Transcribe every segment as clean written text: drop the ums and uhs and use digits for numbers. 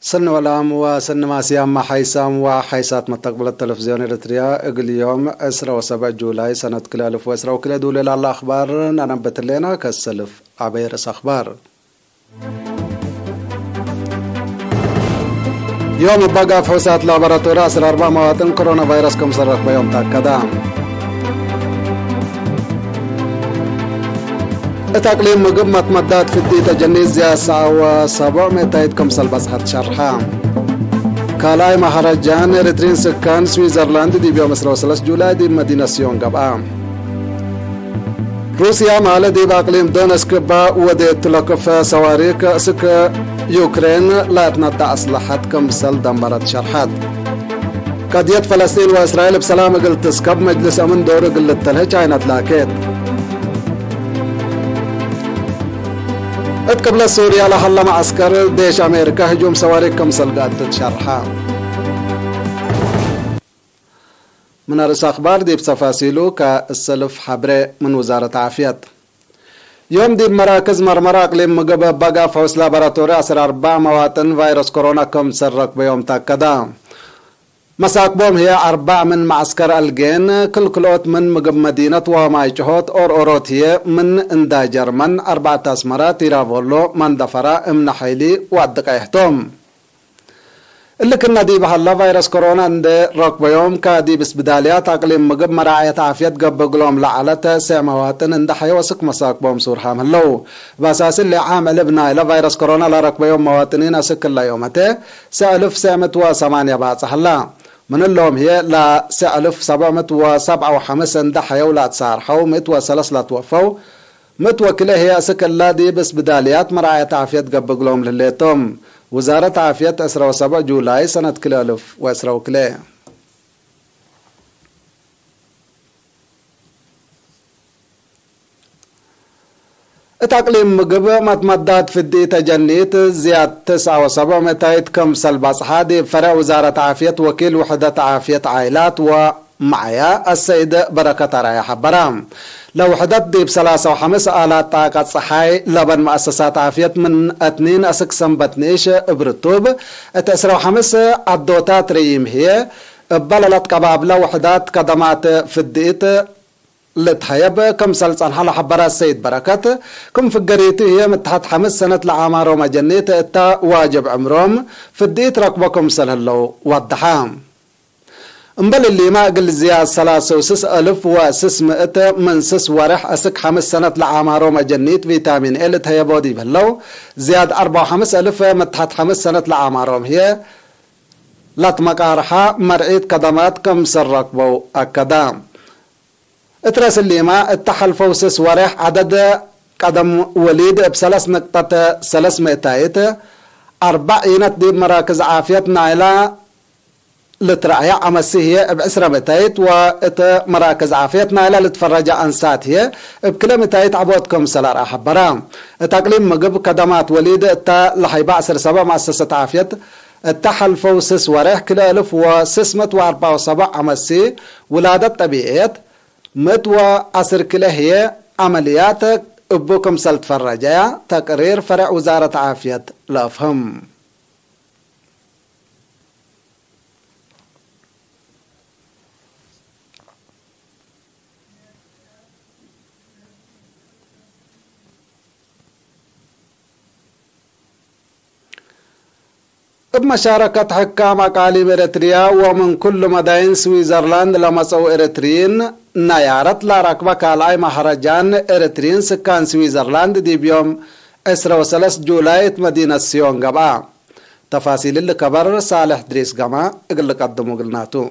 سن ولام وسن ماسيام ما حيسام وحيسات مستقبل التلفزيون الإريتريا اليوم 7 جولاي سنة 2010 وكلا دولة الأخبار ننبت لنا كالسلف عبير أخبار. يوم بقى فحوصات لابراتوريا 4 مواطن كورونا فيروس كم صرخ بيوم تأكدا. تقليم مقب متمدات في الديتا جنيز يا ساوى 700 كم صلبس هات شرحا. كالاي مهرجان إريتريين سكان سويسرلاند دي بيوم 3 جولاي دي مدينة سيون قبعا. روسيا مالا دي باقليم دونسك با وديت لكف سواريك سك يوكرين لا تنطع أصلحات كم سل دمرت شرحات. قضية فلسطين وإسرائيل بسلام قلت سكب مجلس أمن دور قلت تلهج عينات لاكيت. قبل سوريا لحل معسكر ديش أمريكا هجوم صواريخ كم سلقات تتشرحا. من رأس أخبار دي بتفاصيله كالسلف حبري من وزارة عافية. يوم دي مراكز مرمرة اقليم مقبة بقى فحوص لابراتوريا 4 مواطن فيروس كورونا كم سرق بيوم تأكدا. مساكبهم هي 4 من معسكر الجين كلوت من مقب مدينة ومايجهوت أوروت هي من اندا جرمن 4 اسمرات يرافولو من دفرا امن حيلي وعدق يحتوم اللي كنا دي بحلا فيروس كورونا عند ركب يوم كادي بس بداليات اقليم مقب مراعية عافية قب قلوم لعلة 9 مواطن عند حيوسك مساكبهم سور حاملو باساس اللي عامل ابنا الى فيروس كورونا لركب يوم مواطنين اسك الله يومته 1908 بعد صحلا من اللوم هي لا 1757 عند حيولات صارحو 103 لا توفوا متوكله هي اسك الله دي بس بداليات مراعية عافية قب قلوم لليتم وزارة عافية 7 جولاي سنة 2010. تقليم مقب متمدات في الديتا جنيت زياد 9.7 كم سلباس حادي فرع وزارة عافية وكيل وحدة عافية عائلات ومعيا السيد بركة رايح برام لو حدد دي ب3.5 آلات طاقة صحي لبن مؤسسات عافية من 2 أسك سنبتنيش برتوب 9.5 عدوتات ريم هي بللت قبابلة وحدات قدمات في الديت لتحيب كم سلسان حالا حبرا السيد بركات كم فقريتي هي متحت 5 سنة لعامار ومجنيت اتا واجب عمروم في الديت ركبكم سلهلو والدحام امبل اللي ما قل زياد 3,600 من 6 ورح اسك 5 سنة لعامار ومجنيت فيتامين ال تهي بودي بهلو زياد 4,500 متحت 5 سنة لعامارهم هي لاتمقارحة مرعيد قدمات كم سرقبو اكدام اترس اللي ما اتحل فوسس ورح عدد قدم وليد ب3.300 4 دي مراكز عافية نايلة لترعية عمسية ب10 وات مراكز عافية نايلة لتفرج أنسات هي بكل 200 عبودكم سلار أحبرام تقليم مقب قدمات وليد اتا لحيبا 7 مؤسسة عافية اتحل فوسس ورح كل 1674 عمسي ولادة طبيعية متوى 10 كله هي عمليات ابوكم سلت فرجاء تقرير فرع وزارة عافية لافهم. بمشاركة حكام أقاليم إريتريا ومن كل مدائن سويسرلاند لمسوا إريتريين نيارت لا ركبة كالاي مهرجان إريتريين سكان سويسرلاند دي بيوم 3 جولاي مدينة سيون قبعا تفاصيل اللي كبر صالح دريس قما اقل قدموا قلناتو.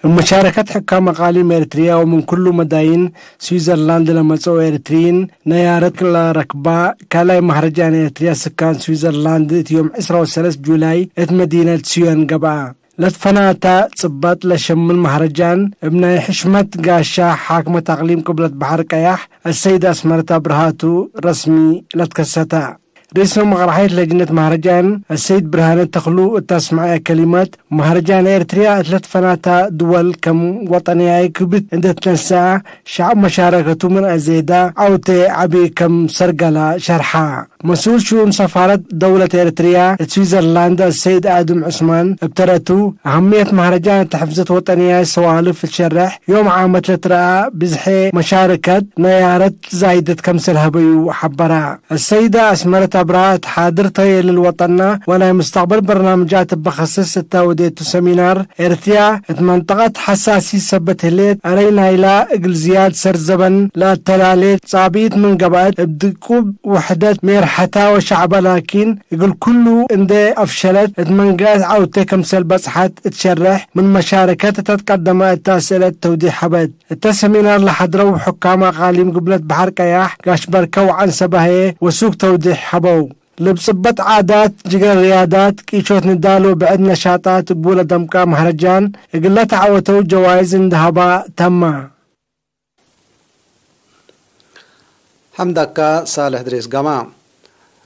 مشاركة حكام أقاليم إريتريا ومن كل مدائن سويسرلاند لمسوا إريتريين نيارت لا ركبة كالاي مهرجان إريتريا سكان سويسرلاند يوم 3 جولاي مدينة سيون قبعا لتفناتا صبات لشم المهرجان ابن حشمة قاشا حاكمة تقليم قبلة بحر قياح السيدة اسمرتا برهاتو رسمي لتكستا رئيس مقرحية لجنة مهرجان السيد برهان تخلو التسمع كلمات مهرجان إريتريا 3 فناتا دول كم وطنية كبت عند تنسى شعب مشاركته من أزيدا أو عبي كم سرقلا شرحا مسؤول شؤون سفارة دولة إريتريا سويسرلاند السيد آدم عثمان ابترتو أهمية مهرجان تحفظت وطنية سوالف الشرح يوم عام 3 بزحي مشاركة نيارة زايدة كمسل هبيو حبرا السيدة أسمرت أبرات حاضرتها للوطن ولا مستقبل برنامجات بخصص التاوديت سمينار إريتريا منطقة حساسي سبت هليت أرينا إلى إقل زياد سرزبن لا تلاليت صابيت من قبائل بدكوب وحدة ميرحتا وشعب لكن يقول كله اندي أفشلت منقات عودة كمسل بصحت تشرح من مشاركات تتقدم التاسئلة توديح حبد التسمينار لحضروا حكام غاليم قبلت بحر كياح قاش بركو عن سبهي وسوق توديح حبو لبصبت عادات جقل رياضات كيشوت ندالو بعد نشاطات قبولة دمكا مهرجان يقول تعوتو جوائز اندهبا تما حمدك صالح دريس قمام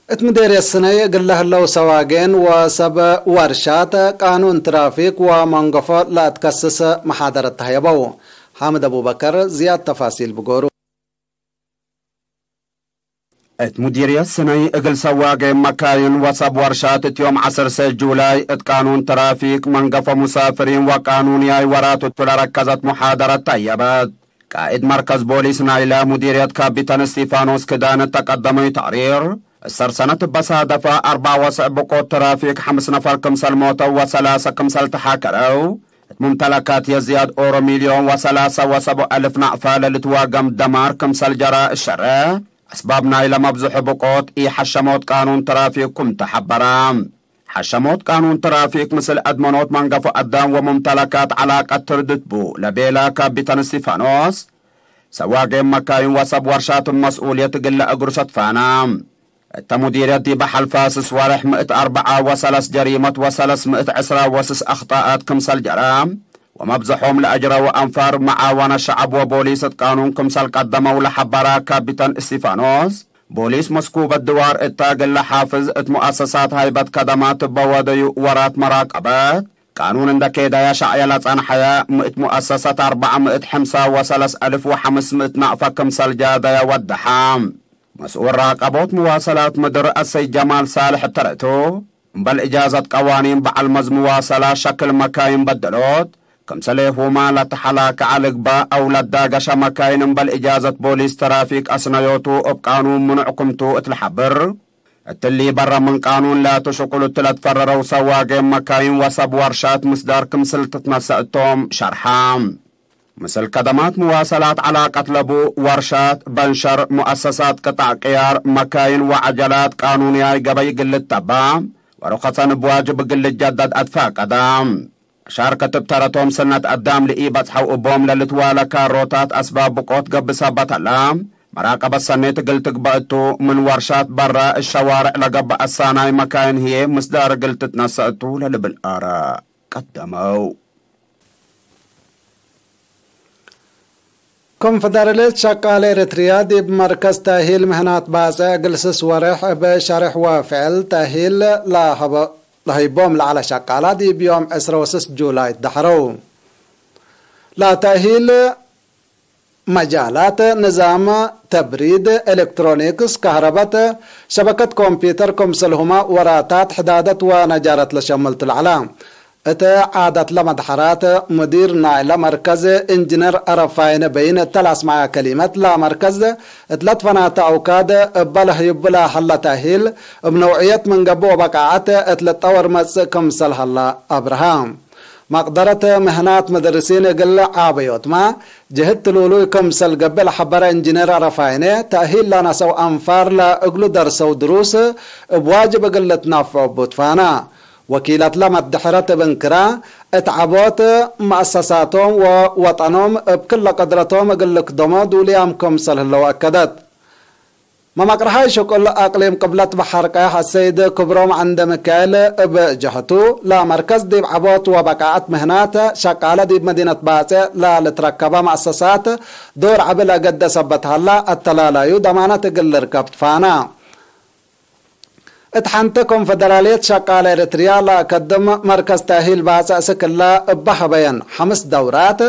اتمدير السنة قل له اللو سواقين وسب ورشات قانون ترافيك ومنقفة لا تكسس محاضرة تهيبو حامد أبو بكر زياد تفاصيل بقورو مديرية السنة اقل سواقين مكاين وسب ورشات يوم 10 جولاي قانون ترافيك منقفة مسافرين وقانون ياي وراتو تلركزت محاضرة طيبات قائد مركز بوليس نايلة مديرية كابتن ستيفانوس كدان تقدمي تعرير السرسنة بصادفة 4 وسبقوت ترافيك 5 نفر كمسل موتو و3 كمسل تحاكرو ممتلكات يزياد أورو 1,307,000 نعفال لتواقم دمار كمسل جراء الشرع أسباب نايلة مبزح بقوت حشموت قانون ترافيك كم تحبرام حشموت قانون ترافيك مثل أدمنوت منقف أدام وممتلكات علاقة تردد بو لبيلا كابتن ستيفانوس سواقين مكاين وسب ورشات مسؤولية قل أقرصة فانام التمديرية دي بحل فاسس ورح 104 جريمة و310 أخطاءات كمسل جرام ومبزحهم لأجرى وأنفار معاونة شعب وبوليس قانون كمسل قدموا لحبرا كابتن ستيفانوس بوليس مسكوب الدوار التاقل لحافظ مؤسسات هايبت كدمات بوادي ورات مراقبات قانون اندك يا شعيلات عن حياة مؤسسات 453,500 نعفة كمسل جادة والدحام مسؤول راقبوت مواصلات مدر السيد جمال صالح ترأتو بل إجازة قوانين بعلمز مواصلة شكل مكاين بدلوت كمسليهما لتحلاك علقبا أو لداقش مكاين بل إجازة بوليس ترافيك أسنيوتو بقانون منعكمتو اتلحبر التلي برا من قانون لا تشكل التلت فررو سواقين مكاين وسب ورشات مصدار كمسل تتنسأتهم شرحام مثل كدمات مواصلات علاقة لبو ورشات بنشر مؤسسات قطع قيار مكاين وعجلات قانونية قبي قل التبام ورخصا بواجب قل الجدد أدفاق قدام شاركة بترتهم سنة قدام لإيبات حو أبوم للتوالى كاروتات أسباب بقوت قب سابت اللام مراقبة سنة قلت قبأتو من ورشات برا الشوارع لقب الساناي مكاين هي مصدار قلت تنسأتو للبالآراء قدموا كونفدراليت شقال إريتريا دي بمركز تأهيل مهنات باسع جلسس ورح بشرح وفعل تأهيل لهيبوم على شقالة دي بيوم 26 جولاي دحرو لا تأهيل مجالات نظام تبريد إلكترونيكس كهرباء شبكة كمبيوتر كمسلهما وراتات حدادة ونجارة لشملت العلام عادة لمدحرات مدير نايلة مركز انجنير أرفاين بين 3 مع كلمات لا مركز 3 فنات أوكاد بله يبلا حل تأهيل بنوعية من قبو بقاعات 3 ورمز كمسل حل أبراهام مقدرة مهنات مدرسين قل عابيوت ما جهد تلولو كمسل قبل حبر انجنير أرفاين تأهيل لنا سو أنفار لا اقلو درس ودروس بواجب قلت نافع بوتفانا وكيلات لما الدحرات بنكرا اتعبوت مؤسساتهم ووطنهم بكل قدرتهم قلك دمو دوليام كمسل هلو أكدت ما مقرحي شكل أقليم قبلت بحركة السيد كبروم عند مكايل بجهتو لا مركز ديب عبوت وبقاعات مهنات شقالة ديب مدينة باسع لا لتركبها مؤسسات دور عبلا قد سبتها لا التلالايو دمانة قل ركبت فانا اتحنتكم فدرالية شقال إريتريا لأقدم مركز تأهيل بعث أسكلا بحبين 5 دورات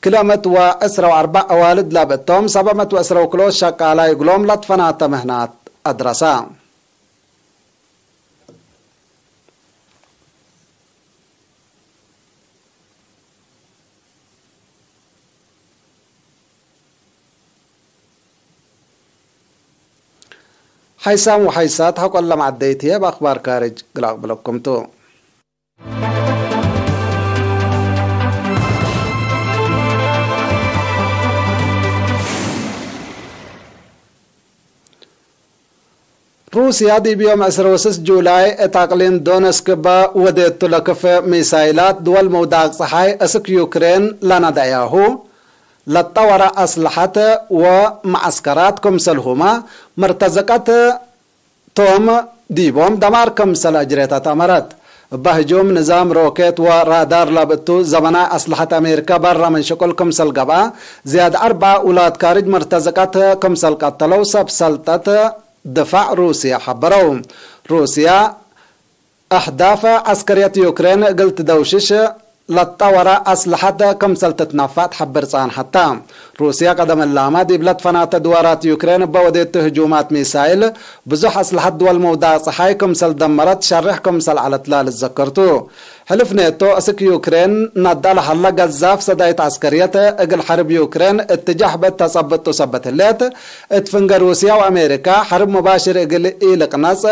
كلمت وأسروا 4 أوالد لابتهم 700 كلو شقالا يقلوم لطفنات مهنات أدرسا حيسام وحيسات هقول لما عديتها بأخبار كارج قلق بلكم تو روسيا دي بيوم 26 جولاي تقلين دونسك با وديت لكف ميسايلات دول موداق صحاي اسك يوكرين لنا دعياهو لطور أسلحة ومعسكرات كمسلهما مرتزقات توم ديبوم دمار كمسل أجريتا تامرت بهجوم نظام روكيت ورادار لابتو زمنا أسلحة أمريكا برا من شكل كمسل قبا زياد 4 أولاد كارج مرتزقات كمسل قتلو سب سلطة دفاع روسيا حبرو روسيا أحداث عسكرية يوكرين قلت دوشش لطورة أسلحة كمسل تتنفات حبر صان حتى روسيا قدم اللامة دي بلد فنات دوارات يوكرين بوديت هجومات ميسايل بزح أسلحة دول موضع صحاي كمسل دمرت شرح كمسل على تلال الزكرتو حلف نيتو أسك يوكرين نضال حلا قذاف سدايت عسكرية اقل حرب يوكرين اتجاه بتصبت تصبت الليت اتفنق روسيا وأمريكا حرب مباشر اقل إيلق ناس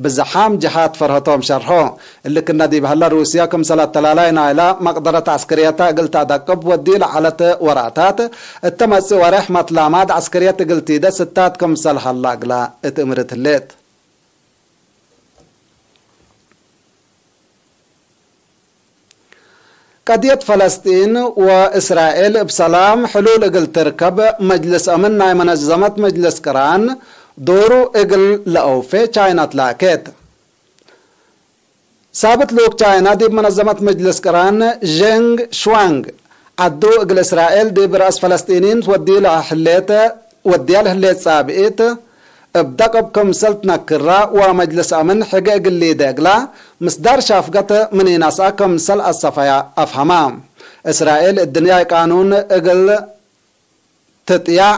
بزحام جهات فرهتهم شرحو اللي كنا دي بهلا روسيا كم صلاة تلالين على مقدرة عسكرية قلت دقب وديل على وراتات التمس ورحمة لاماد عسكرية قلت ده 6 كم صلاة هلا قلا اتمرت الليت قضية فلسطين وإسرائيل بسلام حلول قلت تركب مجلس أمن منظمة مجلس كران دورو اقل لأوفي چاينا تلاكيت ثابت لوك چاينا دي منظمة مجلس كران جينغ شوانغ عدو اقل اسرائيل دي برأس فلسطينين ودي له حليت سابقيت ابدقب كمسلت نكرا ومجلس امن حقا اقل داقلا مصدر شافقت من يناسا كمسل الصفايا افهمام اسرائيل الدنيا قانون اقل تطيع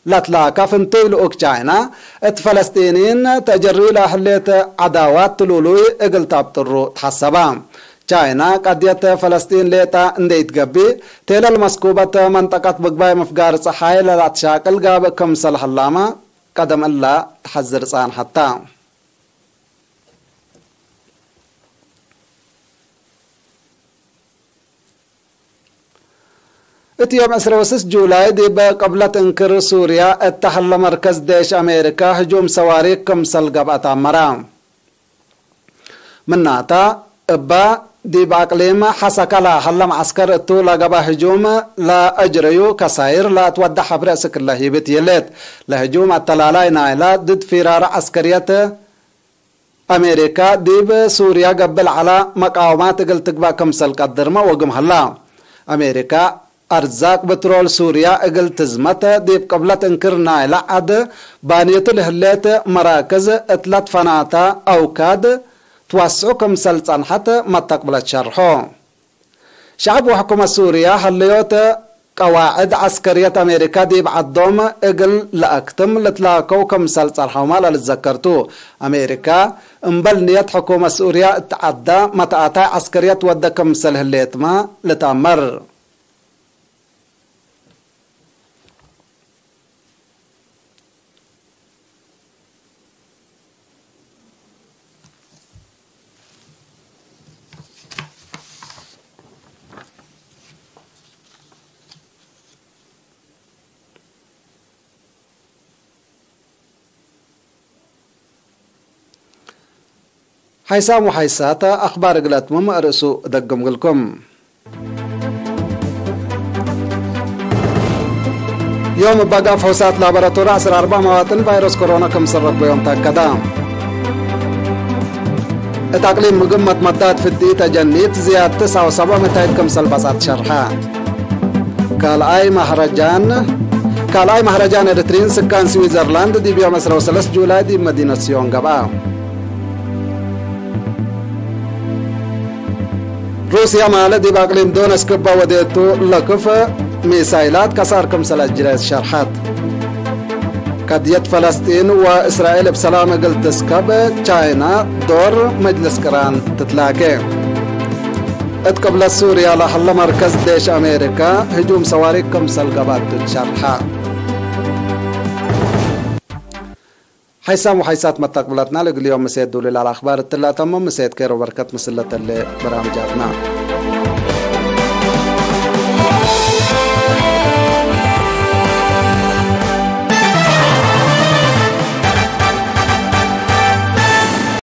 لطلاقة فنتيل اوكجاينا ات فلسطينيين تجري لحليت عداوات تلولوي اقل تابطرو تحسبام چاينا قضية فلسطين ليتا انديت قبي تيل المسكوبة منطقة بقباي مفقار صحاي للاتشاكل قاب كمسل حلامة قدم الله تحذر صان حتى اتيوم 26 جولاي دي قبلة انكر سوريا اتحل مركز ديش امريكا هجوم صواريخ كمسل قبعة مرام مناتا ابا دي باقليم حسكلا حلم عسكر اتو لقبا هجوم لا اجريو كساير لا تودع حبرأسك الله بيت يليت لهجوم التلالاي نايلا ضد فرار عسكرية امريكا دي بسوريا قبل على مقاومات قلت قبا كمسل قدرما وقم هلا امريكا أرزاق بترول سوريا اقل تزمته ديب قبلة انكرنا لعد بانيت الهلات مراكز اتلات فناتا اوكاد توسعو كمسلطان حتى ما تقبلت شرحو شعب وحكومة سوريا هليوت قواعد عسكرية امريكا ديب عدوم اقل لأكتم لتلاقو كمسلطان حومالا لتذكرتو امريكا انبل نيت حكومة سوريا اتعدى متعاتا عسكرية ودى كمسل هليت ما لتأمر حيسام وحيساتا أخبار قلت رأسو دقم لكم يوم بقى فحوصات لابراتوري 4 مواطن فيروس كورونا كم سرق بيوم تأكدا تقليم مقمة مدات في الديتا جنيت زيادة 9 و7 كم سلبسات شرحا كالاي مهرجان اريترين سكان سويسرلاند دي بيوم 13 جولاي دي مدينة سيون قبا روسيا مالة دي باقليم دونس كبا وديتو لكفة ميسايلات كساركم سلاجريس شرحات قضية فلسطين وإسرائيل بسلام قلت سكب تشاينا دور مجلس كران تتلاقي اتقبل سوريا لحل مركز ديش أمريكا هجوم صواريخ كمسل قبات تشرحا حيسام وحيسات متقبلتنا لقل يوم مسيد دولي الأخبار التلا تمام مسيد كيرو بركات مسلة اللي برامجاتنا